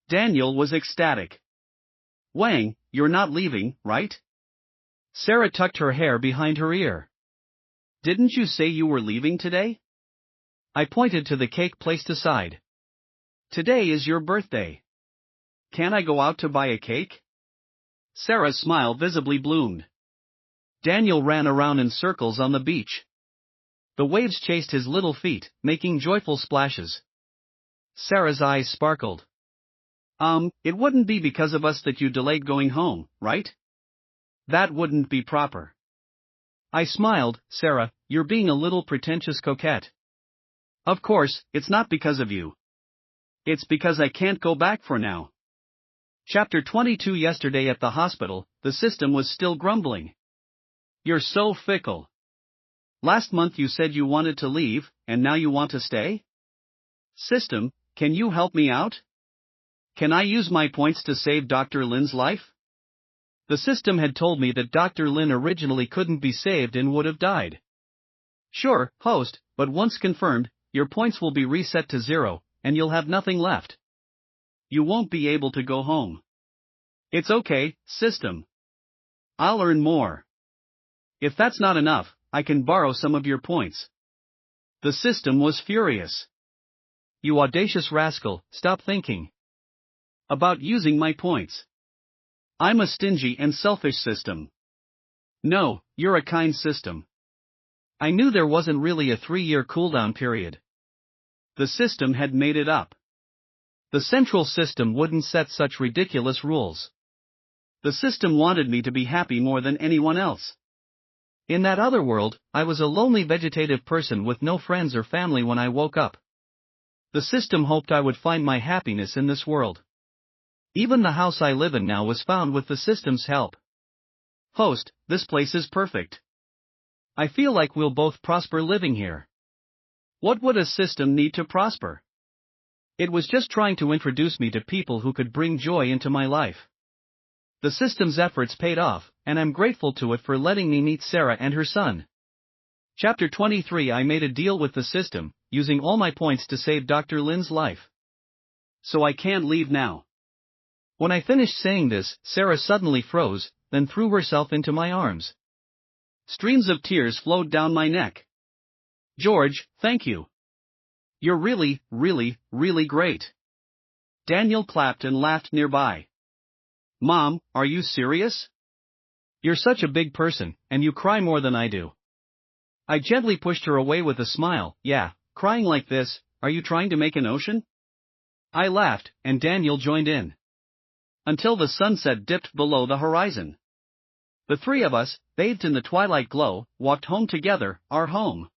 Daniel was ecstatic. Wang, you're not leaving, right? Sarah tucked her hair behind her ear. Didn't you say you were leaving today? I pointed to the cake placed aside. Today is your birthday. Can I go out to buy a cake? Sarah's smile visibly bloomed. Daniel ran around in circles on the beach. The waves chased his little feet, making joyful splashes. Sarah's eyes sparkled. It wouldn't be because of us that you delayed going home, right? That wouldn't be proper. I smiled. Sarah, you're being a little pretentious coquette. Of course, it's not because of you. It's because I can't go back for now. Chapter 22. Yesterday at the hospital, the system was still grumbling. You're so fickle. Last month you said you wanted to leave, and now you want to stay? System, can you help me out? Can I use my points to save Dr. Lin's life? The system had told me that Dr. Lin originally couldn't be saved and would have died. Sure, host, but once confirmed, your points will be reset to 0, and you'll have nothing left. You won't be able to go home. It's okay, system. I'll earn more. If that's not enough, I can borrow some of your points. The system was furious. You audacious rascal, stop thinking about using my points. I'm a stingy and selfish system. No, you're a kind system. I knew there wasn't really a 3-year cooldown period. The system had made it up. The central system wouldn't set such ridiculous rules. The system wanted me to be happy more than anyone else. In that other world, I was a lonely vegetative person with no friends or family when I woke up. The system hoped I would find my happiness in this world. Even the house I live in now was found with the system's help. Host, this place is perfect. I feel like we'll both prosper living here. What would a system need to prosper? It was just trying to introduce me to people who could bring joy into my life. The system's efforts paid off, and I'm grateful to it for letting me meet Sarah and her son. Chapter 23. I made a deal with the system, using all my points to save Dr. Lin's life. So I can't leave now. When I finished saying this, Sarah suddenly froze, then threw herself into my arms. Streams of tears flowed down my neck. George, thank you. You're really, really, really great. Daniel clapped and laughed nearby. Mom, are you serious? You're such a big person, and you cry more than I do. I gently pushed her away with a smile. Yeah, crying like this, are you trying to make an ocean? I laughed, and Daniel joined in. Until the sunset dipped below the horizon. The three of us, bathed in the twilight glow, walked home together, our home.